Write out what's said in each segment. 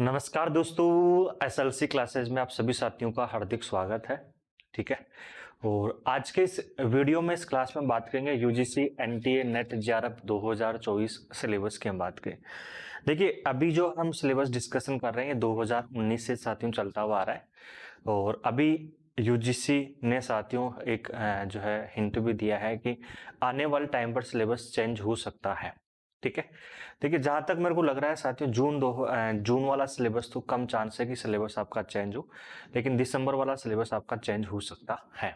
नमस्कार दोस्तों, SLC classes में आप सभी साथियों का हार्दिक स्वागत है। ठीक है। और आज के इस वीडियो में इस क्लास में बात करेंगे UGC NTA net JRF 2024 syllabus की हम बात करें। देखिए, अभी जो हम सिलेबस डिस्कशन कर रहे हैं 2019 से साथियों चलता हुआ आ रहा है। और अभी यूजीसी ने साथियों एक जो है हिंट भी दिया है कि आने वाले टाइम पर सिलेबस चेंज हो सकता है। ठीक है। देखिए, जहां तक मेरे को लग रहा है साथियों, जून वाला सिलेबस तो कम चांस है कि सिलेबस आपका चेंज हो, लेकिन दिसंबर वाला सिलेबस आपका चेंज हो सकता है।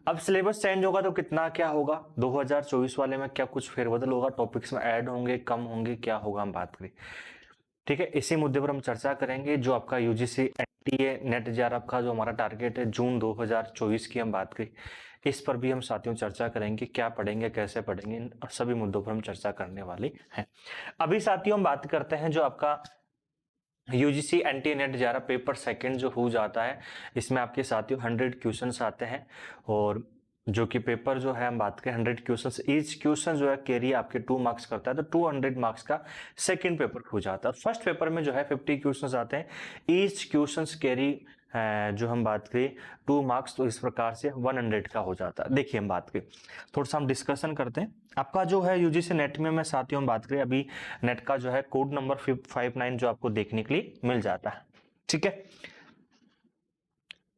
अब सिलेबस चेंज होगा तो कितना क्या होगा, 2024 वाले में क्या कुछ फेरबदल होगा, टॉपिक्स में ऐड होंगे, कम होंगे, क्या होगा, हम बात करें। ठीक है, इसी मुद्दे पर हम चर्चा करेंगे। जो आपका यूजीसी एनटीए नेट जेआरएफ का जो हमारा टारगेट है जून 2024 की हम बात करें, इस पर भी हम साथियों चर्चा करेंगे, क्या पढ़ेंगे, कैसे पढ़ेंगे, इन सभी मुद्दों पर हम चर्चा करने वाले हैं। अभी साथियों हम बात करते हैं जो आपका UGC NTA net JRF paper second जो हो जाता है, इसमें आपके साथियों 100 क्वेश्चंस आते हैं। और जो कि पेपर जो है हम बात करें 100 क्वेश्चंस, ईच क्वेश्चन जो है कैरी आपके 2 मार्क्स करता है, तो 200 मार्क्स का सेकंड पेपर हो जाता है। फर्स्ट पेपर में जो है 50 क्वेश्चंस आते हैं, ईच क्वेश्चंस कैरी जो हम बात करें 2 मार्क्स, तो इस प्रकार से 100 का हो जाता है। देखिए, हम बात करें थोड़ा सा हम डिस्कशन करते हैं। आपका जो है यूजीसी नेट में साथियों हम बात करें, अभी नेट का जो है कोड नंबर 59 जो आपको देखने के लिए मिल जाता है। ठीक है।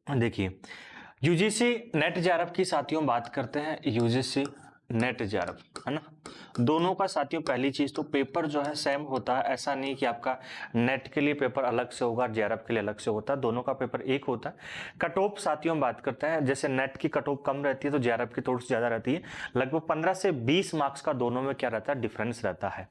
देखिए, यूजीसी नेट जेआरएफ की साथियों बात करते हैं। यूजीसी नेट जेआरएफ है ना, दोनों का साथियों पहली चीज तो पेपर जो है सेम होता है। ऐसा नहीं कि आपका नेट के लिए पेपर अलग से होगा, जेआरएफ के लिए अलग से होता है, दोनों का पेपर एक होता है। कट ऑफ साथियों बात करते हैं, जैसे नेट की कट ऑफ कम रहती है तो जेआरएफ की थोड़ी सी ज्यादा रहती है। लगभग 15 से 20 मार्क्स का दोनों में क्या रहता है, डिफरेंस रहता है।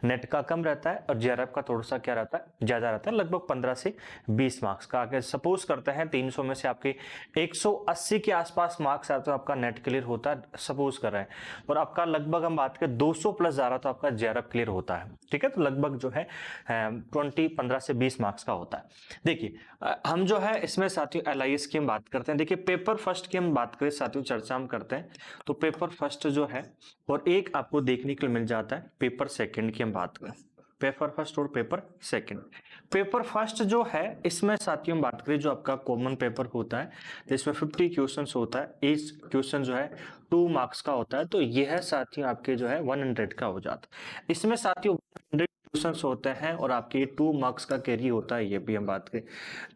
नेट का कम रहता है और जेआरएफ का थोड़ा सा क्या रहता है, ज्यादा रहता है, लगभग 15 से 20 मार्क्स का। अगर सपोज करते हैं 300 में से आपके 180 के आसपास मार्क्स आते तो आपका नेट क्लियर होता है, सपोज कर रहे हैं। और आपका लगभग हम बात करें 200 प्लस जा रहा तो आपका जेआरएफ क्लियर होता है। ठीक है, तो लगभग जो है 15 से 20 मार्क्स का होता है। देखिए, हम जो है इसमें साथियों एलआईएस की हम बात करते हैं। देखिए, पेपर फर्स्ट की हम बात करें साथियों, चर्चा हम करते हैं तो पेपर फर्स्ट जो है, और एक आपको देखने के लिए मिल जाता है पेपर सेकंड की हम बात करें। पेपर फर्स्ट और पेपर सेकंड। पेपर फर्स्ट जो है इसमें साथियों बात करें, जो आपका कॉमन पेपर होता है, तो इसमें 50 क्वेश्चंस होता है। ईच क्वेश्चन जो है 2 मार्क्स का होता है, तो यह साथियों आपके जो है 100 का हो जाता है। इसमें साथियों 100 क्वेश्चंस होते हैं और आपके 2 मार्क्स का कैरी होता है, ये भी हम बात करें।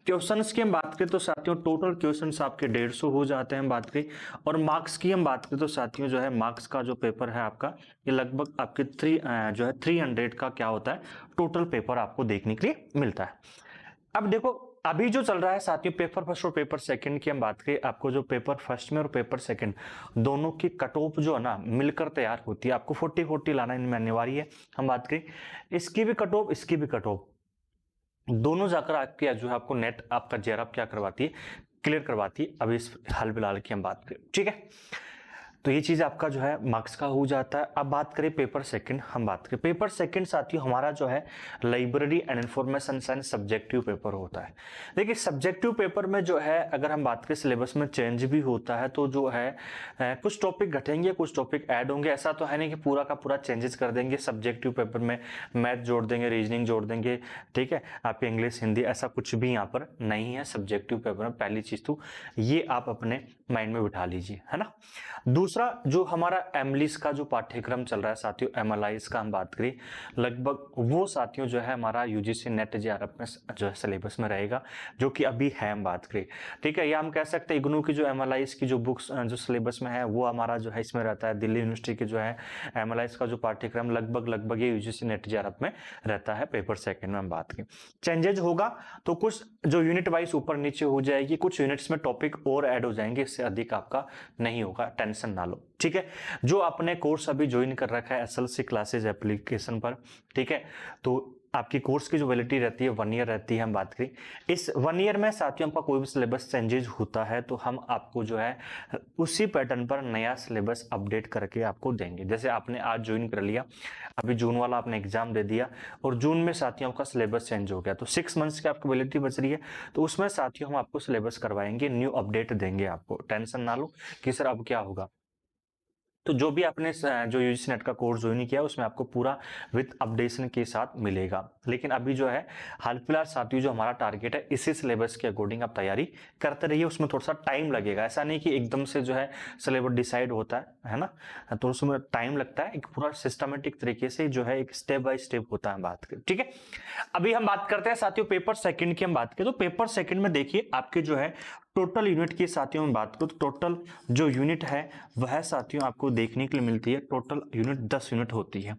क्वेश्चंस की हम बात करें तो साथियों टोटल क्वेश्चंस आपके 150 हो जाते हैं, हम बात करें। और मार्क्स की हम बात करें तो साथियों जो है मार्क्स का जो पेपर है आपका, ये लगभग आपके 300 का क्या होता है, टोटल पेपर आपको देखने के लिए मिलता है। अब देखो, अभी जो चल रहा है साथियों पेपर फर्स्ट और पेपर सेकंड की हम बात करें, आपको जो पेपर फर्स्ट में और पेपर सेकंड दोनों की कट ऑफ जो है ना मिलकर तैयार होती है। आपको 40-40 लाना इनमें अनिवार्य है। हम बात करें इसकी भी कट ऑफ, इसकी भी कट ऑफ, दोनों जाकर आपके जो है आपको नेट आपका जेआरएफ क्या करवाती है, क्लियर करवाती है। अभी इस हाल फिलहाल की हम बात करें, ठीक है। तो ये चीज आपका जो है मार्क्स का हो जाता है। अब बात करें पेपर सेकंड, हम बात करें पेपर सेकंड साथियों, हमारा जो है library and information science subjective paper होता है। देखिए, सब्जेक्टिव पेपर में जो है अगर हम बात करें सिलेबस में चेंज भी होता है, तो जो है कुछ टॉपिक घटेंगे, कुछ टॉपिक ऐड होंगे। ऐसा तो है नहीं कि पूरा का पूरा चेंजेस कर देंगे। सब्जेक्टिव पेपर में मैथ जोड़ देंगे, रीजनिंग जोड़ देंगे, ठीक है, आपके इंग्लिश हिंदी, ऐसा कुछ भी यहाँ पर नहीं है सब्जेक्टिव पेपर में। पहली चीज तो ये आप अपने माइंड में बिठा लीजिए, है ना। दूसरा, जो हमारा एमलिस का जो पाठ्यक्रम चल रहा है साथियों, एमएलआईस का हम बात करें, लगभग वो साथियों जो है हमारा यूजीसी नेट जेआरएफ में जो है सिलेबस में रहेगा, जो कि अभी है हम बात करें। ठीक है, या हम कह सकते हैं इग्नू की जो एमएलआईस की जो बुक्स जो सिलेबस में है वो हमारा जो है इसमें रहता है। दिल्ली यूनिवर्सिटी के जो है एमएलआईस का जो पाठ्यक्रम लगभग ये यूजीसी नेट जेआरएफ में रहता है। पेपर सेकंड में हम बात करें, चेंजेज होगा तो कुछ जो यूनिट वाइज ऊपर नीचे हो जाएगी, कुछ यूनिट्स में टॉपिक और ऐड हो जाएंगे, इससे अधिक आपका नहीं होगा, टेंशन ना लो। ठीक है, जो आपने कोर्स अभी ज्वाइन कर रखा है एसएलसी क्लासेस एप्लीकेशन पर, ठीक है, तो आपकी कोर्स की जो वैलिडिटी रहती है 1 ईयर रहती है। हम बात करें इस 1 ईयर में साथियों आपका कोई भी सिलेबस चेंजेस होता है तो हम आपको जो है उसी पैटर्न पर नया सिलेबस अपडेट करके आपको देंगे। जैसे आपने आज ज्वाइन कर लिया, अभी जून वाला आपने एग्जाम दे दिया और जून में साथियों आपका सिलेबस चेंज हो गया, तो 6 मंथ्स की आपकी वैलिडिटी बच रही है, तो उसमें साथियों हम आपको सिलेबस करवाएंगे, न्यू अपडेट देंगे आपको। टेंशन ना लो कि सर अब क्या होगा, तो जो भी आपने जो यूजीसी नेट का कोर्स ज्वाइन किया उसमें आपको पूरा विद अपडेशन के साथ मिलेगा। लेकिन अभी जो है हाल फिलहाल साथियों जो हमारा टारगेट है इसी सिलेबस के अकॉर्डिंग आप तैयारी करते रहिए, उसमें थोड़ा सा टाइम लगेगा, ऐसा नहीं कि एकदम से जो है सिलेबस डिसाइड होता है ना, तो उसमें टाइम लगता है, एक पूरा सिस्टमेटिक तरीके से जो है एक स्टेप बाय स्टेप होता है बात कर, ठीक है। अभी हम बात करते हैं साथियों पेपर सेकंड की, हम बात करें तो पेपर सेकंड में देखिए आपके जो है टोटल यूनिट की साथियों में बात करो तो टोटल जो यूनिट है वह साथियों आपको देखने के लिए मिलती है, टोटल यूनिट 10 यूनिट होती है।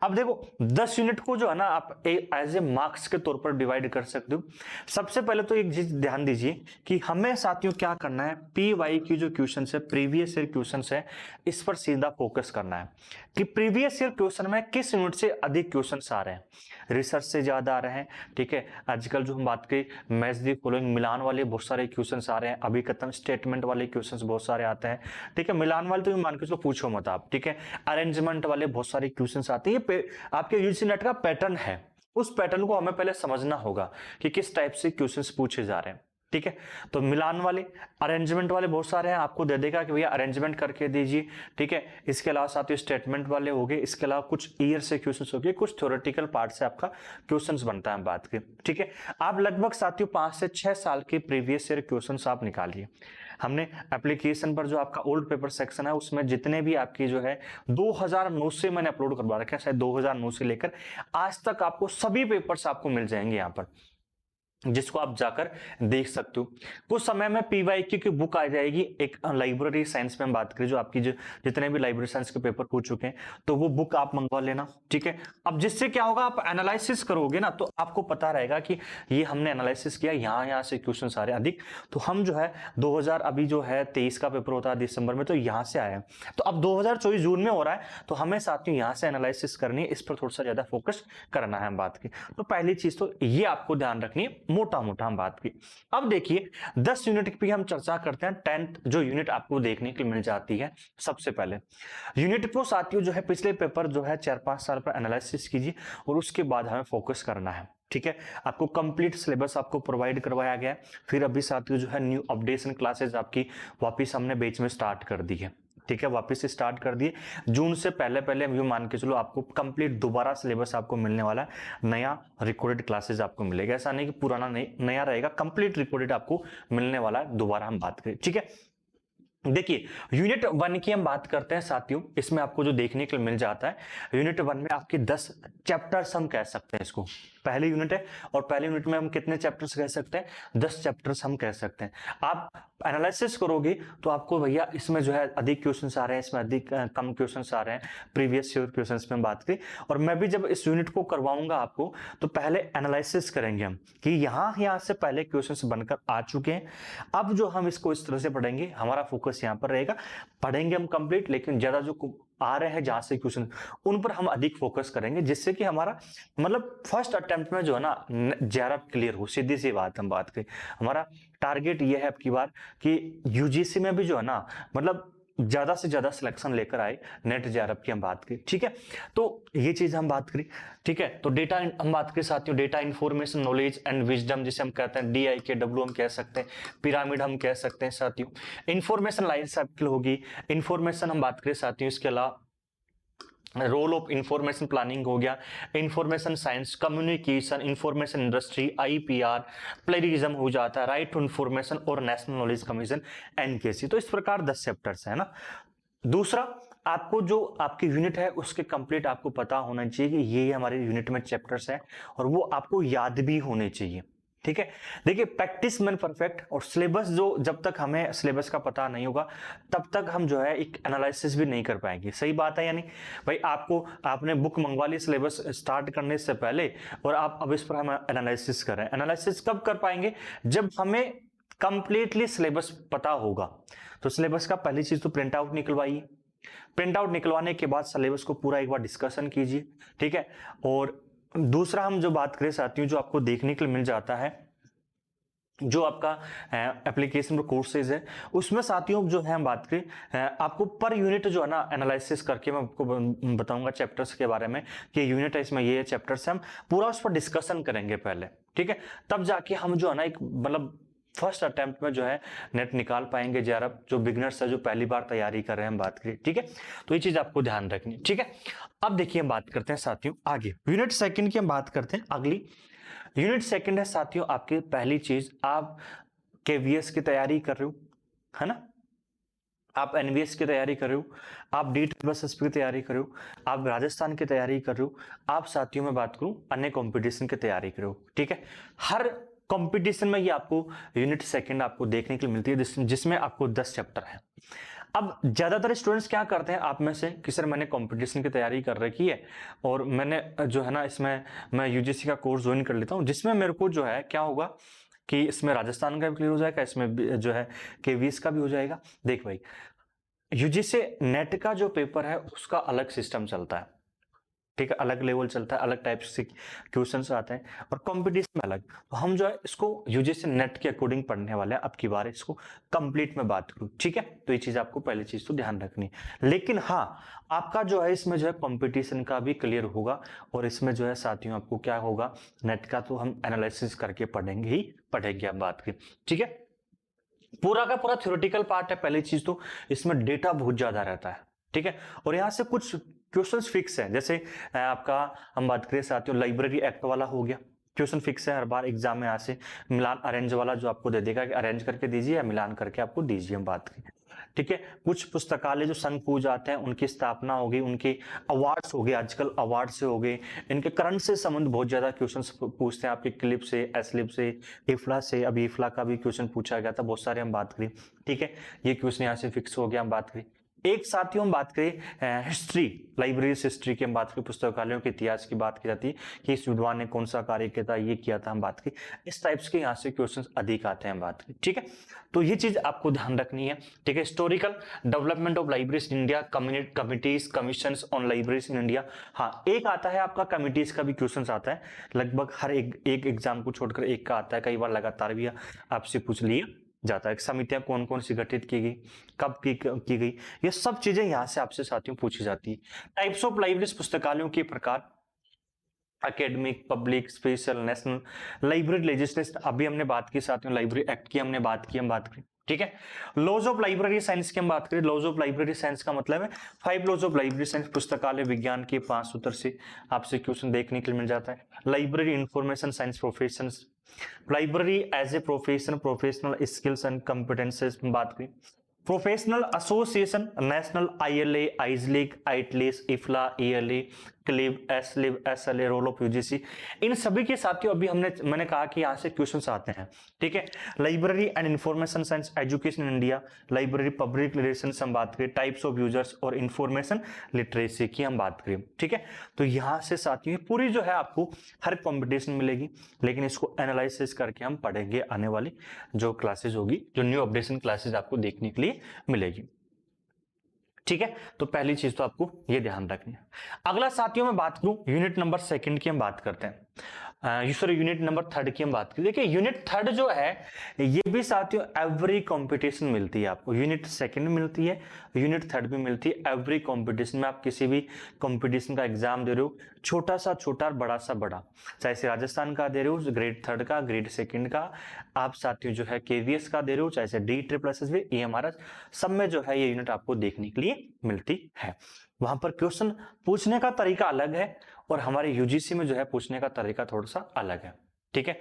अब देखो 10 यूनिट को जो है ना आप एज ए मार्क्स के तौर पर डिवाइड कर सकते हो। सबसे पहले तो एक चीज ध्यान दीजिए कि हमें साथियों क्या करना है, पी वाई की जो क्वेश्चन है प्रीवियस ईयर क्वेश्चन है इस पर सीधा फोकस करना है कि प्रीवियस ईयर क्वेश्चन में किस यूनिट से अधिक क्वेश्चन आ रहे हैं, रिसर्च से ज्यादा आ रहे हैं, ठीक है। आजकल जो हम बात करें मैच दी फॉलोइंग मिलान वाले बहुत सारे क्वेश्चन आ रहे हैं, अभी खत्म स्टेटमेंट वाले क्वेश्चन बहुत सारे आते हैं, ठीक है। मिलान वाले तो मान के चलो पूछो मत आप, ठीक है। अरेंजमेंट वाले बहुत सारे क्वेश्चन आते हैं, आपके यूजीसी नेट का पैटर्न है, उस पैटर्न को हमें पहले समझना होगा कि किस टाइप से क्वेश्चंस पूछे जा रहे हैं, ठीक है। तो मिलान वाले अरेंजमेंट वाले बहुत सारे हैं, आपको दे देगा कि भैया अरेंजमेंट करके दीजिए, ठीक है। इसके अलावा साथियों स्टेटमेंट वाले हो गए, इसके अलावा कुछ ईयर से क्वेश्चंस हो गए, कुछ थ्योरेटिकल पार्ट से आपका क्वेश्चंस बनता है बात की, ठीक है। आप लगभग साथियों 5 से 6 साल के प्रीवियस ईयर क्वेश्चंस आप निकालिए। हमने एप्लीकेशन पर जो आपका ओल्ड पेपर सेक्शन है उसमें जितने भी आपकी जो है 2009 से मैंने अपलोड करवा रखा है, शायद 2009 से लेकर आज तक आपको सभी पेपर्स आपको मिल जाएंगे यहाँ पर, जिसको आप जाकर देख सकते हो। कुछ समय में पीवाईक्यू की बुक आ जाएगी, एक लाइब्रेरी साइंस में हम बात करें जो आपकी जो जितने भी लाइब्रेरी साइंस के पेपर पूछ चुके हैं तो वो बुक आप मंगवा लेना, ठीक है। अब जिससे क्या होगा आप एनालिसिस करोगे ना तो आपको पता रहेगा कि ये हमने एनालिसिस किया, यहाँ से क्वेश्चन आ रहे हैं अधिक, तो हम जो है 2000 अभी जो है 23 का पेपर होता है दिसंबर में, तो यहाँ से आया, तो अब 2024 जून में हो रहा है, तो हमें साथियों यहाँ से एनालिसिस करनी है, इस पर थोड़ा सा ज्यादा फोकस करना है हम बात की। तो पहली चीज तो ये आपको ध्यान रखनी है, मोटा मोटा हम बात की। अब देखिए 10 यूनिट की हम चर्चा करते हैं। 10th जो यूनिट आपको देखने के लिए मिल जाती है, सबसे पहले यूनिट को साथियों जो है पिछले पेपर जो है 4-5 साल पर एनालिसिस कीजिए और उसके बाद हमें फोकस करना है, ठीक है। आपको कंप्लीट सिलेबस आपको प्रोवाइड करवाया गया है, फिर अभी साथियों जो है न्यू अपडेशन क्लासेस आपकी वापिस हमने बैच में स्टार्ट कर दी है, ठीक है। वापस से स्टार्ट कर दिए, जून से पहले पहले ये मान के चलो आपको कंप्लीट दोबारा सिलेबस आपको मिलने वाला है, नया रिकॉर्डेड क्लासेस आपको मिलेगा, ऐसा नहीं कि पुराना नहीं, नया रहेगा, कंप्लीट रिकॉर्डेड आपको मिलने वाला है, दोबारा हम बात करें, ठीक है। देखिए यूनिट 1 की हम बात करते हैं साथियों, इसमें आपको जो देखने के लिए मिल जाता है यूनिट 1 में आपके 10 चैप्टर्स हम कह सकते हैं इसको, पहली यूनिट है और पहली यूनिट में हम कितने चैप्टर्स कह सकते हैं, 10 चैप्टर्स हम कह सकते हैं। आप एनालिसिस करोगे तो आपको भैया इसमें जो है अधिक क्वेश्चंस आ रहे हैं, इसमें अधिक कम क्वेश्चंस आ रहे हैं, प्रीवियस ईयर क्वेश्चंस में बात करें, और मैं भी जब इस यूनिट को करवाऊंगा आपको तो पहले एनालिसिस करेंगे हम कि यहाँ से पहले क्वेश्चंस बनकर आ चुके हैं, अब जो हम इसको इस तरह से पढ़ेंगे, हमारा फोकस यहाँ पर रहेगा, पढ़ेंगे हम कंप्लीट, लेकिन ज्यादा जो आ रहे हैं जहां से क्वेश्चन उन पर हम अधिक फोकस करेंगे, जिससे कि हमारा मतलब फर्स्ट अटेम्प्ट में जो है ना जेआरएफ क्लियर हो। सीधी सी बात हम बात करें, हमारा टारगेट ये है अब की बार कि यूजीसी में भी जो है ना मतलब ज्यादा से ज्यादा सिलेक्शन लेकर आए नेट जेआरएफ की हम बात करें, ठीक है। तो ये चीज हम बात करें, ठीक है। तो डेटा हम बात करें साथियों, data information knowledge and wisdom जिसे हम कहते हैं, DIKW हम कह सकते हैं, पिरामिड हम कह सकते हैं साथियों। इंफॉर्मेशन लाइफ साइकिल होगी, इंफॉर्मेशन हम बात करें साथियों, इसके अलावा रोल ऑफ इंफॉर्मेशन प्लानिंग हो गया, information science, communication, information industry, IPR, plagiarism हो जाता है, राइट टू इंफॉर्मेशन और नेशनल नॉलेज कमीशन NKC। तो इस प्रकार 10 चैप्टर्स है ना। दूसरा आपको जो आपकी यूनिट है उसके कंप्लीट आपको पता होना चाहिए कि ये हमारे यूनिट में चैप्टर्स है और वो आपको याद भी होने चाहिए, ठीक है। देखिए प्रैक्टिस मैन परफेक्ट, और सिलेबस जो जब तक हमें सिलेबस का पता नहीं होगा तब तक हम जो है एक एनालिसिस भी नहीं कर पाएंगे, सही बात है। यानी भाई आपने बुक मंगवा ली सिलेबस स्टार्ट करने से पहले और आप अब इस पर हम एनालिसिस कर रहे हैं, एनालिसिस कब कर पाएंगे, जब हमें कंप्लीटली सिलेबस पता होगा। तो सिलेबस का पहली चीज तो प्रिंट आउट निकलवाइए, प्रिंट आउट निकलवाने के बाद सिलेबस को पूरा एक बार डिस्कशन कीजिए, ठीक है। और दूसरा हम जो बात करें साथियों, जो आपको देखने के लिए मिल जाता है जो आपका एप्लीकेशन कोर्सेज है उसमें साथियों जो है हम बात करें आपको पर यूनिट जो है ना एनालिसिस करके मैं आपको बताऊंगा चैप्टर्स के बारे में कि यूनिट है इसमें ये चैप्टर्स है, हम पूरा उस पर डिस्कशन करेंगे पहले, ठीक है। तब जाके हम जो है ना एक मतलब फर्स्ट अटेम्प्ट में जो है नेट निकाल पाएंगे जेआरएफ, जो बिगनर्स है, जो पहली बार तैयारी कर रहे हैं, हम बात करें, ठीक है। तो ये चीज आपको ध्यान रखनी है, ठीक है। अब देखिए हम बात करते हैं साथियों आगे, यूनिट सेकंड की हम बात करते हैं। अगली यूनिट सेकंड है साथियों आपकी पहली चीज, आप केवीएस की तैयारी कर रहे हो, है ना, आप एनवीएस की तैयारी कर रहे हो, आप DSSP की तैयारी कर रहे हो, आप राजस्थान की तैयारी कर रहे हो, आप साथियों में बात करूं अन्य कंपटीशन की तैयारी कर रहे हो, ठीक है। हर कंपटीशन में ये आपको यूनिट सेकंड आपको देखने के लिए मिलती है, जिसमें आपको 10 चैप्टर है। अब ज्यादातर स्टूडेंट्स क्या करते हैं आप में से कि सर मैंने कंपटीशन की तैयारी कर रखी है और मैंने जो है ना इसमें मैं यूजीसी का कोर्स ज्वाइन कर लेता हूं, जिसमें मेरे को जो है क्या होगा कि इसमें राजस्थान का भी क्लियर हो जाएगा, इसमें जो है केवीएस का भी हो जाएगा। देख भाई, यूजीसी नेट का जो पेपर है उसका अलग सिस्टम चलता है, ठीक है, अलग लेवल चलता है, अलग टाइप से क्वेश्चंस आते हैं और कंपटीशन में अलग। तो हम जो है इसको यूजीसी नेट के अकॉर्डिंग पढ़ने वाले हैं, अब की बार इसको कंप्लीट में बात करूं, ठीक है। तो ये चीज आपको पहली चीज तो ध्यान रखनी है, लेकिन हाँ आपका जो है इसमें जो है कंपटीशन का भी क्लियर होगा और इसमें जो है साथियों आपको क्या होगा, नेट का तो हम एनालिसिस करके पढ़ेंगे ही पढ़ेंगे, अब बात की, ठीक है। पूरा का पूरा थ्योरेटिकल पार्ट है पहली चीज तो, इसमें डेटा बहुत ज्यादा रहता है, ठीक है। और यहाँ से कुछ क्वेश्चंस फिक्स है, जैसे आपका हम बात करें साथियों लाइब्रेरी एक्ट वाला हो गया, क्वेश्चन फिक्स है हर बार एग्जाम में, यहाँ से मिलान अरेंज वाला जो आपको दे देगा कि अरेंज करके दीजिए या मिलान करके आपको दीजिए, हम बात करें, ठीक है। कुछ पुस्तकालय जो संघ पूज आते हैं उनकी स्थापना होगी, उनके अवार्ड्स हो गए, आजकल अवार्ड से हो गए, इनके करंट से संबंध बहुत ज्यादा क्वेश्चंस पूछते हैं आपके क्लिप से, एसलिप से, इफ्ला से, अभी इफ्ला का भी क्वेश्चन पूछा गया था बहुत सारे, हम बात करें, ठीक है। ये क्वेश्चन यहाँ से फिक्स हो गया, हम बात करें। एक साथियों हम बात करें हिस्ट्री, लाइब्रेरी हिस्ट्री की हम बात करें, पुस्तकालयों के इतिहास की बात की जाती है कि इस विद्वान ने कौन सा कार्य किया था, ये किया था, हम बात करें, इस टाइप्स के यहाँ से क्वेश्चंस अधिक आते हैं, हम बात करें, ठीक है। तो ये चीज आपको ध्यान रखनी है, ठीक है। Historical development of libraries in India, committees commissions on libraries in India, हाँ एक आता है आपका कमिटीज का भी क्वेश्चन आता है, लगभग हर एक एग्जाम को छोड़कर एक का आता है, कई बार लगातार भी आपसे पूछ लिया जाता है। समितियां कौन कौन सी गठित की गई, कब की गई, ये सब चीजें यहां से आपसे साथियों पूछी जाती है। टाइप्स ऑफ लाइब्रेरीज, पुस्तकालयों के प्रकार, academic, public, special, national, library legislation, अभी हमने बात की साथियों लाइब्रेरी एक्ट की हमने बात की, हम बात करें, ठीक है। लॉज ऑफ लाइब्रेरी साइंस की हम बात करें, लॉज ऑफ लाइब्रेरी साइंस का मतलब है 5 लॉज ऑफ लाइब्रेरी साइंस, पुस्तकालय विज्ञान के 5 सूत्र से आपसे क्वेश्चन देखने के लिए मिल जाता है। Library information science profession, library as a profession, professional skills and competences बात करें। Professional association, national, ILA, IASLIC, IATLIS, IFLA, ALA, क्लिब, ASLIB, SLA, role of UGC, इन सभी के साथियों अभी मैंने कहा कि यहाँ से क्वेश्चंस आते हैं, ठीक है। Library and information science education in India, library public relations हम बात करें, टाइप्स ऑफ यूजर्स और इंफॉर्मेशन लिटरेसी की हम बात करें, ठीक है। तो यहाँ से साथियों पूरी जो है आपको हर कॉम्पिटिशन मिलेगी, लेकिन इसको एनालिसिस करके हम पढ़ेंगे आने वाली जो क्लासेस होगी, जो न्यू अपडेशन क्लासेस आपको देखने के लिए मिलेगी, ठीक है। तो पहली चीज तो आपको ये ध्यान रखनी है। अगला साथियों में बात करूं यूनिट नंबर सेकंड की हम बात करते हैं, सॉरी यूनिट नंबर थर्ड की हम बात करें। देखिए यूनिट थर्ड जो है ये भी साथियों एवरी कंपटीशन मिलती है आपको, यूनिट सेकंड मिलती है, यूनिट थर्ड भी मिलती है। एवरी कंपटीशन में आप किसी भी कंपटीशन का एग्जाम दे रहे हो, छोटा सा छोटा और बड़ा सा बड़ा, चाहे से राजस्थान का दे रहे हो, ग्रेड थर्ड का, ग्रेड सेकंड का, आप साथियों जो है केवीएस का दे रहे हो, चाहे से DSSB, EMRS, सब में जो है ये यूनिट आपको देखने के लिए मिलती है। वहां पर क्वेश्चन पूछने का तरीका अलग है और हमारे यूजीसी में जो है पूछने का तरीका थोड़ा सा अलग है, ठीक है।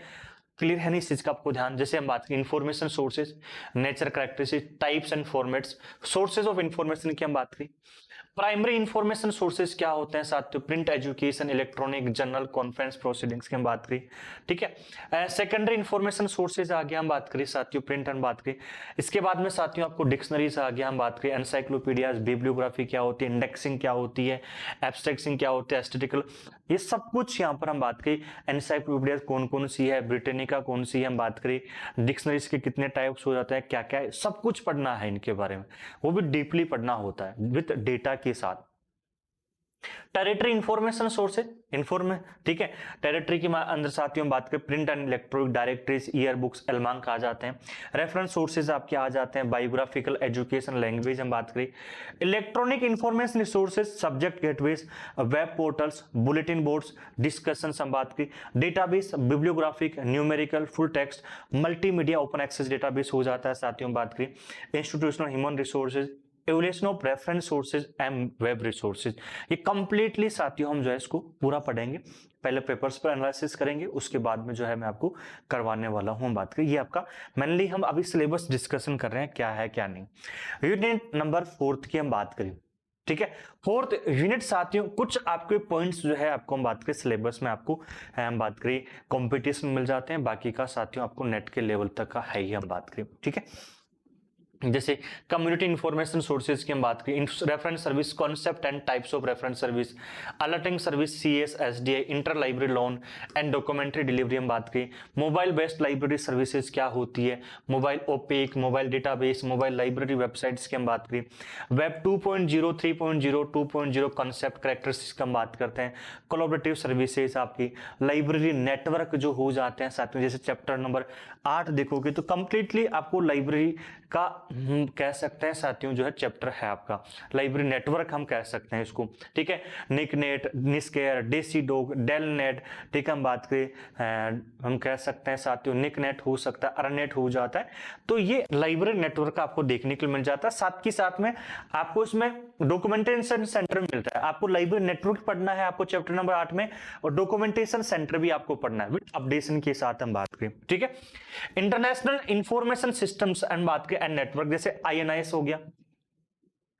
क्लियर है नहीं इस चीज का आपको ध्यान। जैसे हम बात करें information sources, nature characteristic, types and formats, sources of information की हम बात करें। प्राइमरी इंफॉर्मेशन सोर्सेज क्या होते हैं साथियों, print education, electronic, journal, conference proceedings की हम बात करें, ठीक है। सेकेंडरी इंफॉर्मेशन सोर्सेज आ गया, हम बात करें साथियों प्रिंट हम बात करें। इसके बाद में साथियों आपको डिक्शनरीज आ गया, हम बात करें एनसाइक्लोपीडियाज, बिब्लियोग्राफी क्या होती है, इंडेक्सिंग क्या होती है, एब्स्ट्रैक्टिंग क्या होती है, एस्थेटिकल, ये सब कुछ यहाँ पर हम बात करें। एनसाइक्लोपीडिया कौन कौन सी है, ब्रिटेनिका कौन सी है, हम बात करें। डिक्शनरीज के कितने टाइप्स हो जाते हैं, क्या क्या है, सब कुछ पढ़ना है इनके बारे में, वो भी डीपली पढ़ना होता है विद डेटा के साथ। टेरिटरी इंफॉर्मेशन सोर्सेज, इन्फॉर्म, ठीक है। टेरिटरी के अंदर साथियों बात करें, print and electronic directories, year books, almanac आ जाते हैं। रेफरेंस सोर्सेज आपके आ जाते हैं, बायोग्राफिकल, एजुकेशन, लैंग्वेज हम बात करें। Electronic information resources, subject gateways, web portals, bulletin boards, discussion हम बात करें। Database, bibliographic, numerical, full text, multimedia, open access database हो जाता है साथियों बात करें। Institutional human resources, evolution of reference sources and web resources, ये कंप्लीटली साथियों हम जो है इसको पूरा पढ़ेंगे। पहले पेपर्स पर एनालिसिस करेंगे, उसके बाद में जो है मैं आपको करवाने वाला हूं बात करें। ये आपका मेनली हम अभी सिलेबस डिस्कशन कर रहे हैं, क्या है क्या नहीं। यूनिट नंबर 4 की हम बात करें, ठीक है। 4th यूनिट साथियों कुछ आपके पॉइंट्स जो है आपको हम बात करें सिलेबस में आपको हम बात करें कंपटीशन मिल जाते हैं, बाकी का साथियों आपको नेट के लेवल तक का है ही हम बात करें, ठीक है। जैसे कम्युनिटी इंफॉर्मेशन सोर्सेज की हम बात करें, reference service concept and types of reference service, alerting service, CS, SDI, inter library loan and documentary delivery हम बात करें। मोबाइल बेस्ड लाइब्रेरी सर्विसेज क्या होती है, mobile OPAC, mobile database, mobile library websites की हम बात करें। वेब 2.0, 3.0, 2.0 कॉन्सेप्ट कैरेक्टरिस्टिक्स की हम बात करते हैं। कोलैबोरेटिव सर्विसेज आपकी, लाइब्रेरी नेटवर्क जो हो जाते हैं साथियों, जैसे चैप्टर नंबर 8 देखोगे तो कंप्लीटली आपको लाइब्रेरी का कह सकते हैं साथियों जो है चैप्टर है आपका, लाइब्रेरी नेटवर्क हम कह सकते हैं इसको, ठीक है। NICNET, NISCAIR, deci dog, DELNET, ठीक है। हम बात करें हम कह सकते हैं साथियों निकनेट हो सकता है, अरनेट हो जाता है। तो ये लाइब्रेरी नेटवर्क आपको देखने के लिए मिल जाता है। साथ के साथ में आपको इसमें डॉक्यूमेंटेशन सेंटर मिलता है। आपको लाइब्रेरी नेटवर्क पढ़ना है आपको चैप्टर नंबर 8 में, और डॉक्यूमेंटेशन सेंटर भी आपको पढ़ना है विद अपडेशन के साथ हम बात करें, ठीक है। इंटरनेशनल इंफॉर्मेशन सिस्टम्स एंड बात करें एंड नेटवर्क, जैसे INIS हो गया,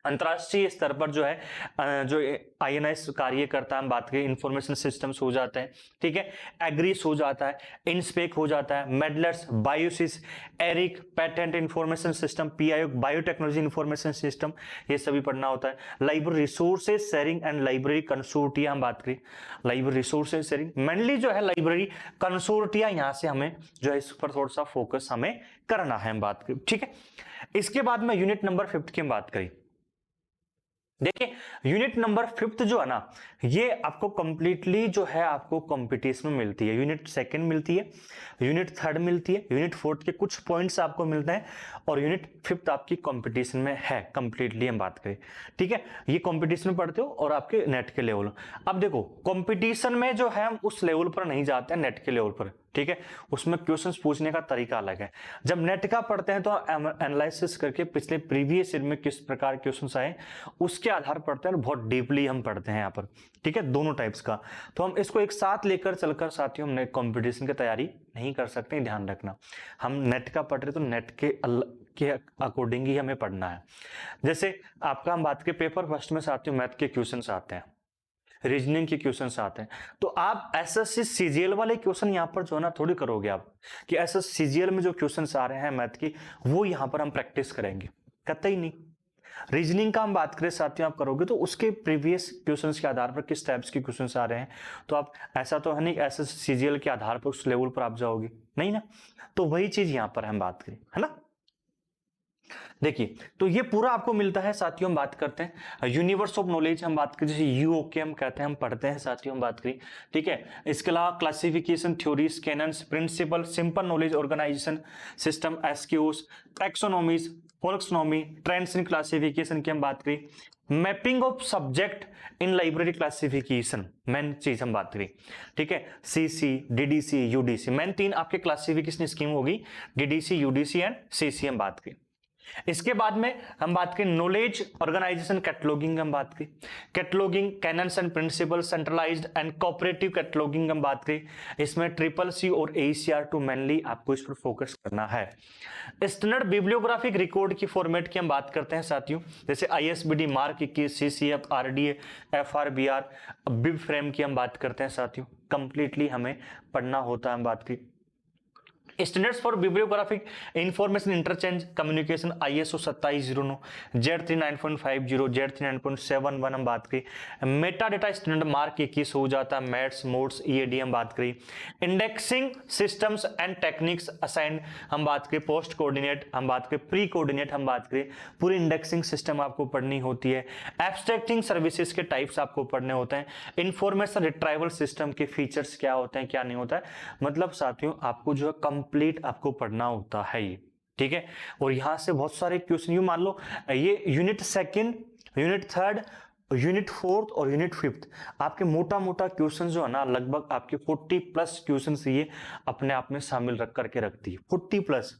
अंतरराष्ट्रीय स्तर पर जो है जो INIS कार्य करता है, हम बात करें इंफॉर्मेशन सिस्टम्स हो जाते हैं, ठीक है। एग्रीस हो जाता है, इनस्पेक हो जाता है, MEDLARS, BIOSIS, ERIC, patent information system, PIO, biotechnology information system, ये सभी पढ़ना होता है। Library resources sharing and library consortia हम बात करें, लाइब्रेरी रिसोर्सेज शेयरिंग मेनली जो है लाइब्रेरी कंसोर्टिया, यहां से हमें जो है इस पर थोड़ा सा फोकस हमें करना है हम बात करें, ठीक है। इसके बाद में यूनिट नंबर 5 की हम बात करें। देखिए यूनिट नंबर 5 जो है ना, ये आपको कंप्लीटली जो है आपको कंपटीशन में मिलती है। यूनिट 2 मिलती है, यूनिट 3 मिलती है, यूनिट 4 के कुछ पॉइंट्स आपको मिलते हैं, और यूनिट 5 आपकी कंपटीशन में है कंप्लीटली हम बात करें, ठीक है। ये कंपटीशन में पढ़ते हो और आपके नेट के लेवल। अब देखो कंपटीशन में जो है हम उस लेवल पर नहीं जाते हैं नेट के लेवल पर, ठीक है। उसमें क्वेश्चंस पूछने का तरीका अलग है। जब नेट का पढ़ते हैं तो एनालिसिस करके पिछले प्रीवियस ईयर में किस प्रकार क्वेश्चंस आए उसके आधार पर पढ़ते हैं, बहुत डीपली हम पढ़ते हैं यहाँ पर, ठीक है, दोनों टाइप्स का। तो हम इसको एक साथ लेकर चलकर साथियों हम कंपटीशन की तैयारी नहीं कर सकते, ध्यान रखना। हम नेट का पढ़ रहे तो नेट के अकॉर्डिंग ही हमें पढ़ना है। जैसे आपका हम बात करें पेपर फर्स्ट में साथियों मैथ के क्वेश्चंस आते हैं, रीजनिंग के क्वेश्चंस आते हैं, तो आप SSC CGL वाले क्वेश्चन यहाँ पर जो है ना थोड़ी करोगे आप, कि SSC CGL में जो क्वेश्चंस आ रहे हैं मैथ की वो यहाँ पर हम प्रैक्टिस करेंगे, कतई नहीं। रीजनिंग का हम बात करें साथियों आप करोगे तो उसके प्रीवियस क्वेश्चंस के आधार पर किस टाइप्स के क्वेश्चंस आ रहे हैं, तो आप ऐसा तो है नहीं SSC CGL के आधार पर उस लेवल पर आप जाओगे नहीं ना। तो वही चीज यहाँ पर हम बात करें, है ना। देखिए तो ये पूरा आपको मिलता है साथियों। हम बात करते हैं यूनिवर्स ऑफ नॉलेज, हम बात करें जैसे UOK हम कहते हैं, हम पढ़ते हैं साथियों हम बात करें, ठीक है। इसके अलावा classification theories, canons, principle, simple knowledge organization system, SQs, taxonomies, folksonomy, trends in classification की हम बात करें। Mapping of subject in library classification main चीज हम बात करें, ठीक है। CC, DDC, UDC मेन 3 आपके क्लासिफिकेशन स्कीम होगी, DDC, UDC एंड CC हम बात करें। इसके बाद में हम बात करें नॉलेज ऑर्गेनाइजेशन कैटलॉगिंग, हम बात करें cataloguing, canons and principle, centralised and cooperative cataloguing हम बात करें। इसमें CCC और AECR2 मेनली आपको इस पर फोकस करना है। स्टैंडर्ड बिब्लियोग्राफिक रिकॉर्ड की फॉर्मेट की हम बात करते हैं साथियों, जैसे ISBD mark 21, CCF, RDA, FRBR, बिब फ्रेम की हम बात करते हैं साथियों। कंप्लीटली हमें पढ़ना होता है, हम बात की standards for bibliographic information interchange communication ISO 2709, Z39.50, Z39.71 हम बात करी। मेटा डेटा स्टैंडर्ड मार्क 21 हो जाता है, मैट्स मोड्स EAD हम बात करी। Indexing systems and techniques assigned हम बात करें, पोस्ट कोऑर्डिनेट हम बात करें, प्री कोऑर्डिनेट हम बात करें, पूरी इंडेक्सिंग सिस्टम आपको पढ़नी होती है। एब्स्ट्रैक्टिंग सर्विसेज के टाइप्स आपको पढ़ने होते हैं। इंफॉर्मेशन रिट्राइवल सिस्टम के फीचर्स क्या होते हैं क्या नहीं होता है, मतलब साथियों आपको जो है कंप्लीट आपको पढ़ना होता है ये, ठीक है। और यहां से बहुत सारे क्वेश्चन, यू मान लो ये unit second, unit third, unit fourth और यूनिट फिफ्थ आपके मोटा मोटा क्वेश्चन जो है ना, लगभग आपके 40+ क्वेश्चन ये अपने आप में शामिल रख करके रखती है, 40+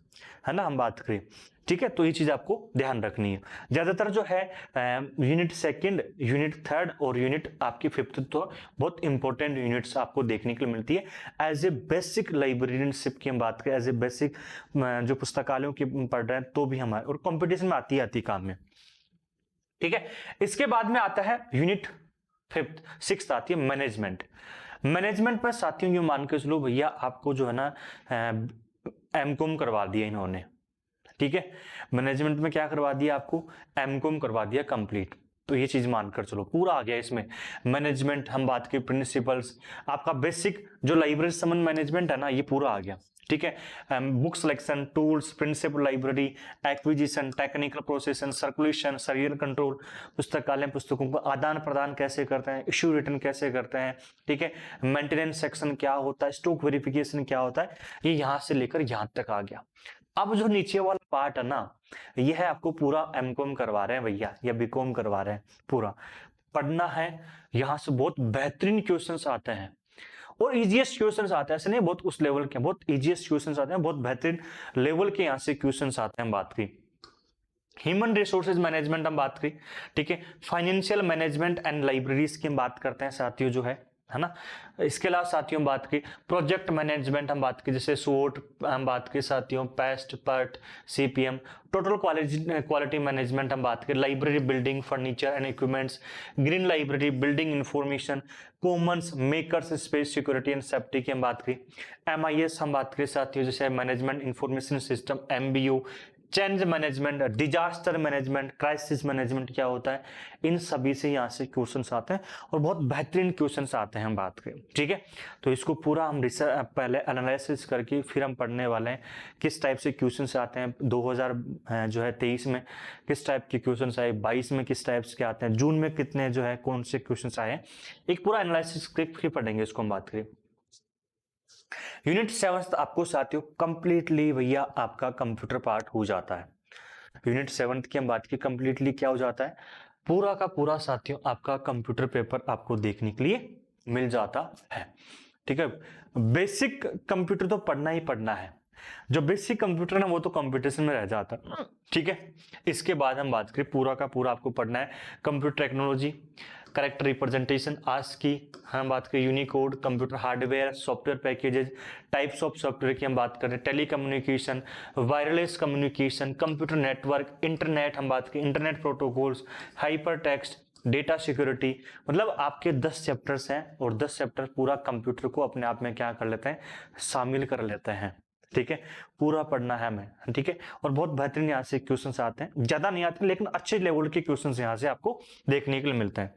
है ना हम बात करें, ठीक है। तो ये चीज आपको ध्यान रखनी है। ज्यादातर जो है यूनिट सेकंड, यूनिट थर्ड और यूनिट आपकी फिफ्थ तो बहुत इंपॉर्टेंट यूनिट्स आपको देखने के लिए मिलती है। एज ए बेसिक लाइब्रेरियनशिप की हम बात करें, एज ए बेसिक जो पुस्तकालयों की पढ़ रहे हैं तो भी हमारे, और कंपटीशन में आती काम में, ठीक है। इसके बाद में आता है यूनिट फिफ्थ, सिक्स्थ आती है मैनेजमेंट। मैनेजमेंट पर साथियों ये मान के चलो भैया आपको जो है ना MCOM करवा दिया इन्होंने, ठीक है। मैनेजमेंट में क्या करवा दिया आपको, MCOM करवा दिया कंप्लीट। तो ये चीज मानकर चलो पूरा आ गया इसमें। मैनेजमेंट हम बात की, प्रिंसिपल्स, आपका बेसिक जो लाइब्रेरी संबंध मैनेजमेंट है ना, ये पूरा आ गया, ठीक है। Book selection, tools, principle library, acquisition, technical processing, circulation, serial control, पुस्तकालय पुस्तकों का आदान प्रदान कैसे करते हैं, इश्यू रिटर्न कैसे करते हैं, ठीक है। मेंटेनेंस सेक्शन क्या होता है, स्टॉक वेरिफिकेशन क्या होता है, ये यहां से लेकर यहां तक आ गया। अब जो नीचे वाला पार्ट है ना, ये है आपको पूरा MCOM करवा रहे हैं भैया या BCOM करवा रहे हैं, पूरा पढ़ना है। यहां से बहुत बेहतरीन क्वेश्चंस आते हैं और इजीएस्ट क्वेश्चंस आते हैं, ऐसे नहीं बहुत उस लेवल के, बहुत इजीएस्ट क्वेश्चंस आते हैं, बहुत बेहतरीन लेवल के यहाँ से क्वेश्चंस आते हैं। बात की ह्यूमन रिसोर्सेज मैनेजमेंट हम बात करी, ठीक है। फाइनेंशियल मैनेजमेंट एंड लाइब्रेरीज की हम बात करते हैं साथियों जो है ना। इसके अलावा साथियों बात की प्रोजेक्ट मैनेजमेंट हम बात की, जैसे SWOT हम बात की साथियों, paste, PERT, CPM, total quality management हम बात करें, library building, furniture and equipments, green library, building information, Commons, makers, space security and safety की हम बात करें। MIS हम बात करें साथियों, जैसे management information system, MBO, change management, disaster management, crisis management क्या होता है, इन सभी से यहाँ से क्वेश्चंस आते हैं और बहुत बेहतरीन क्वेश्चंस आते हैं हम बात करें, ठीक है। तो इसको पूरा हम पहले एनालिसिस करके फिर हम पढ़ने वाले हैं किस टाइप से क्वेश्चंस आते हैं। 2023 में किस टाइप के क्वेश्चंस आए, 22 में किस टाइप के आते हैं, जून में कितने जो है कौन से क्वेश्चंस आए, एक पूरा एनालिसिस फिर पढ़ेंगे इसको हम बात करें। यूनिट 7 आपको साथियों कंप्लीटली भैया आपका कंप्यूटर पार्ट हो जाता है। यूनिट 7 की हम बात की, कंप्लीटली क्या हो जाता है, पूरा का पूरा साथियों आपका कंप्यूटर पेपर आपको देखने के लिए मिल जाता है, ठीक है। बेसिक कंप्यूटर तो पढ़ना ही पढ़ना है, जो बेसिक कंप्यूटर है वो तो कंपटीशन में रह जाता है, ठीक है। इसके बाद हम बात करें पूरा का पूरा आपको पढ़ना है computer technology, character representation, ASCII हम बात करें, Unicode, computer hardware, software packages, types of software की हम बात करें, telecommunication, wireless communication, computer network, internet हम बात करें, internet protocols, hyper text, data security, मतलब आपके 10 चैप्टर्स हैं और 10 चैप्टर पूरा कंप्यूटर को अपने आप में क्या कर लेते हैं, शामिल कर लेते हैं, ठीक है। पूरा पढ़ना है हमें, ठीक है। और बहुत बेहतरीन यहाँ से क्वेश्चंस आते हैं, ज्यादा नहीं आते लेकिन अच्छे लेवल के क्वेश्चंस यहाँ से आपको देखने के लिए मिलते हैं।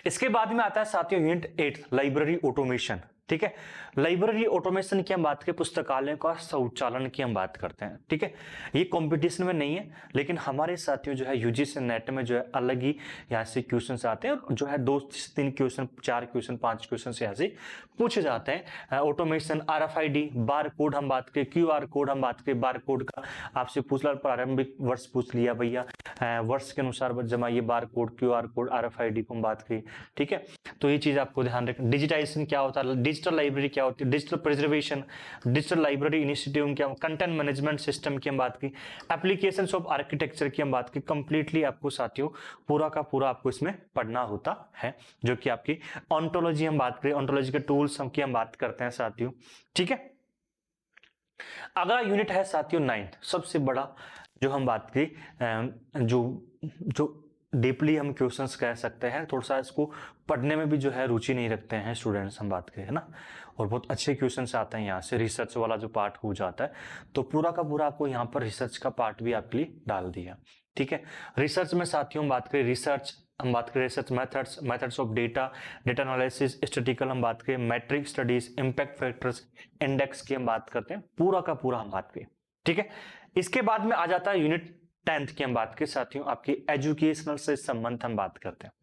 इसके बाद में आता है साथियों यूनिट 8 लाइब्रेरी ऑटोमेशन, ठीक है। लाइब्रेरी ऑटोमेशन की हम बात करें, पुस्तकालय का स्वचालन की हम बात करते हैं, ठीक है। ये कंपटीशन में नहीं है लेकिन हमारे साथियों जो है UGC नेट में जो है अलग ही यहाँ से क्वेश्चन आते हैं, जो है 2 से 3 क्वेश्चन, 4 क्वेश्चन, 5 क्वेश्चन यहाँ से पूछे जाते हैं। ऑटोमेशन, RFID, बार कोड हम बात करें, QR कोड हम बात करें, बार कोड का आपसे पूछ लिया, प्रारंभिक वर्ष पूछ लिया भैया, वर्ष के अनुसार जमाइए bar code, QR code, RFID को हम बात करें, ठीक है। तो ये चीज आपको ध्यान रखना। डिजिटाइजेशन क्या होता है, डिजिटल लाइब्रेरी क्या होती है, digital preservation, digital library initiative क्या, कंटेंट मैनेजमेंट सिस्टम की हम बात की, एप्लीकेशंस ऑफ आर्किटेक्चर की हम बात की, कंप्लीटली आपको साथियों पूरा का पूरा आपको इसमें पढ़ना होता है। जो कि आपकी ऑन्टोलॉजी हम बात करें, ऑन्टोलॉजी के टूल्स की हम बात करते हैं साथियों, ठीक है। अगला यूनिट है साथियों 9th, सबसे बड़ा जो हम बात की, जो डीपली हम क्वेश्चंस कह सकते हैं, थोड़ा सा इसको पढ़ने में भी जो है रुचि नहीं रखते हैं स्टूडेंट्स हम बात करें, है ना। और बहुत अच्छे क्वेश्चन आते हैं यहाँ से, रिसर्च वाला जो पार्ट हो जाता है, तो पूरा का पूरा आपको यहाँ पर रिसर्च का पार्ट भी आपके लिए डाल दिया। ठीक है, रिसर्च में साथियों हम बात करें रिसर्च, हम बात करें research methods of data analysis, statistical हम बात करें, metric studies, impact factors, index की हम बात करते हैं, पूरा का पूरा हम बात करें। ठीक है, इसके बाद में आ जाता है यूनिट 10th की हम बात करें साथियों, आपकी एजुकेशनल से संबंध हम बात करते हैं।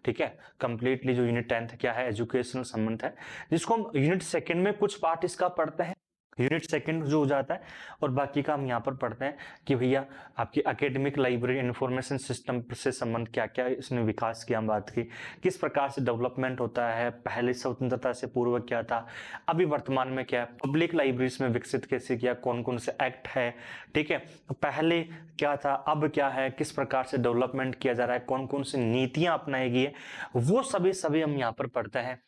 ठीक है, कंप्लीटली जो यूनिट 10th क्या है, एजुकेशनल संबंध है, जिसको हम यूनिट सेकंड में कुछ पार्ट इसका पढ़ते हैं, यूनिट सेकंड जो हो जाता है, और बाकी का हम यहाँ पर पढ़ते हैं कि भैया आपकी एकेडमिक लाइब्रेरी इंफॉर्मेशन सिस्टम से संबंध क्या क्या इसने विकास की हम बात की, किस प्रकार से डेवलपमेंट होता है, पहले स्वतंत्रता से पूर्व क्या था, अभी वर्तमान में क्या है, पब्लिक लाइब्रेरीज में विकसित कैसे किया, कौन कौन से एक्ट है, ठीक है, पहले क्या था अब क्या है, किस प्रकार से डेवलपमेंट किया जा रहा है, कौन कौन सी नीतियां अपनाई गई है, वो सभी हम यहाँ पर पढ़ते हैं।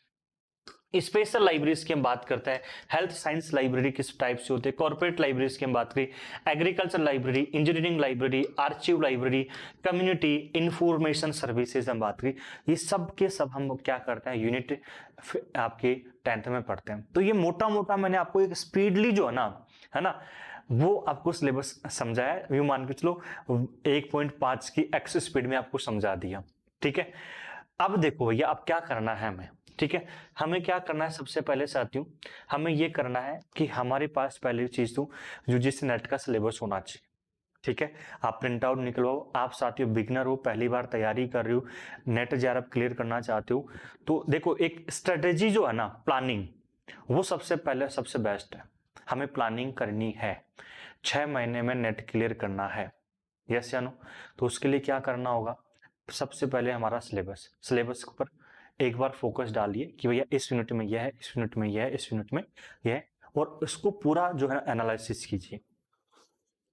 स्पेशल लाइब्रेरीज की हम बात करते हैं, हेल्थ साइंस लाइब्रेरी किस टाइप से होते हैं, कॉर्पोरेट लाइब्रेरीज की हम बात करें, agriculture library, engineering library, archive library, community information services हम बात करें, ये सब के सब हम क्या करते हैं यूनिट आपके 10th में पढ़ते हैं। तो ये मोटा मोटा मैंने आपको एक स्पीडली जो है ना वो आपको सिलेबस समझाया, ये मान के चलो 1.5 की एक्स स्पीड में आपको समझा दिया। ठीक है, अब देखो भैया अब क्या करना है हमें। ठीक है, हमें क्या करना है, सबसे पहले साथियों हमें ये करना है कि हमारे पास पहली चीज तो यूजीसी नेट का सिलेबस होना चाहिए। ठीक है, आप प्रिंट आउट निकलवाओ, आप साथियों बिगनर हो, पहली बार तैयारी कर रहे हो, नेट जेआरएफ क्लियर करना चाहते हो, तो देखो एक स्ट्रेटेजी जो है ना प्लानिंग, वो सबसे पहले सबसे बेस्ट है। हमें प्लानिंग करनी है, 6 महीने में नेट क्लियर करना है, यस या नो। तो उसके लिए क्या करना होगा, सबसे पहले हमारा सिलेबस पर एक बार फोकस डालिए कि भैया इस यूनिट में यह है, इस यूनिट में यह है, इस यूनिट में यह है, और इसको पूरा जो है एनालिसिस कीजिए।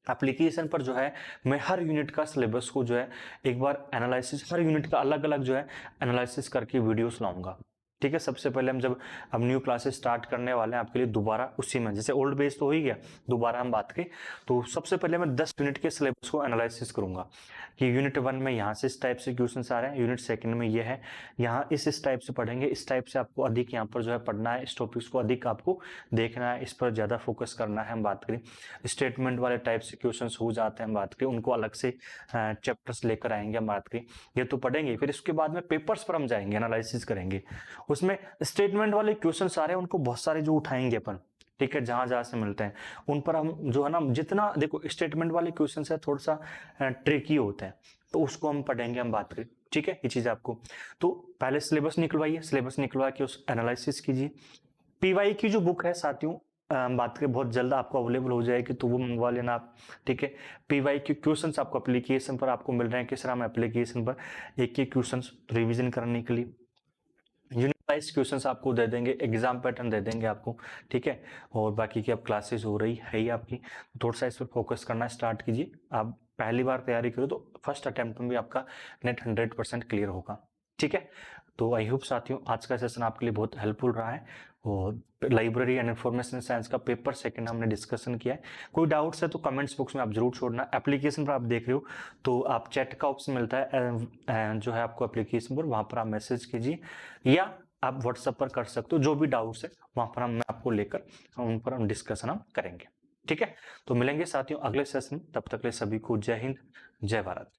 एप्लीकेशन पर जो है मैं हर यूनिट का सिलेबस को जो है एक बार एनालिसिस, हर यूनिट का अलग अलग जो है एनालिसिस करके वीडियोस लाऊंगा। ठीक है, सबसे पहले हम जब हम न्यू क्लासेस स्टार्ट करने वाले हैं आपके लिए दोबारा उसी में, जैसे ओल्ड बेस तो हो ही गया, दोबारा हम बात करें तो सबसे पहले मैं 10 यूनिट के सिलेबस को एनालिसिस करूंगा कि यूनिट 1 में यहाँ से इस टाइप से क्वेश्चंस आ रहे हैं, यूनिट सेकंड में ये है, यहाँ इस टाइप से पढ़ेंगे, इस टाइप से आपको अधिक यहाँ पर जो है पढ़ना है, इस टॉपिक्स को अधिक आपको देखना है, इस पर ज्यादा फोकस करना है। हम बात करें स्टेटमेंट वाले टाइप से क्वेश्चन हो जाते हैं, हम बात करें उनको अलग से चैप्टर्स लेकर आएंगे, हम बात करें ये तो पढ़ेंगे, फिर इसके बाद में पेपर्स पर हम जाएंगे, एनालिसिस करेंगे, उसमें स्टेटमेंट वाले क्वेश्चन आ रहे हैं उनको बहुत सारे जो उठाएंगे अपन। ठीक है, जहां से मिलते हैं उन पर हम जो है ना, जितना देखो स्टेटमेंट वाले क्वेश्चन है थोड़ा सा ट्रिकी होते हैं, तो उसको हम पढ़ेंगे, हम बात करें। ठीक है, ये चीज आपको, तो पहले सिलेबस निकलवाइए, सिलेबस निकलवा के उस एनालिसिस कीजिए। पीवाई की जो बुक है साथियों हम बात करें बहुत जल्द आपको अवेलेबल हो जाएगी, तो वो मंगवा लेना आप। ठीक है, पीवाई के क्वेश्चंस आपको एप्लीकेशन पर आपको मिल रहे हैं, किस नाम एप्लीकेशन पर एक एक क्वेश्चंस रिवीजन करने के लिए, यूनिट वाइज क्वेश्चंस आपको दे देंगे, एग्जाम पैटर्न दे देंगे आपको। ठीक है, और बाकी की अब क्लासेस हो रही है ही आपकी, थोड़ा सा इस पर फोकस करना स्टार्ट कीजिए। आप पहली बार तैयारी करो तो फर्स्ट अटेम्प्ट में भी आपका नेट 100% क्लियर होगा। ठीक है, तो आई होप साथियों आज का सेशन आपके लिए बहुत हेल्पफुल रहा है, और लाइब्रेरी एंड इंफॉर्मेशन साइंस का पेपर सेकंड हमने डिस्कशन किया है। कोई डाउट्स है तो कमेंट्स बॉक्स में आप जरूर छोड़ना। एप्लीकेशन पर आप देख रहे हो तो आप चैट का ऑप्शन मिलता है जो है आपको एप्लीकेशन पर, वहां पर आप मैसेज कीजिए, या आप व्हाट्सएप पर कर सकते हो, जो भी डाउट्स है वहां पर मैं आपको लेकर उन पर हम डिस्कशन हम करेंगे। ठीक है, तो मिलेंगे साथियों अगले सेशन, तब तक ले सभी को जय हिंद, जय भारत।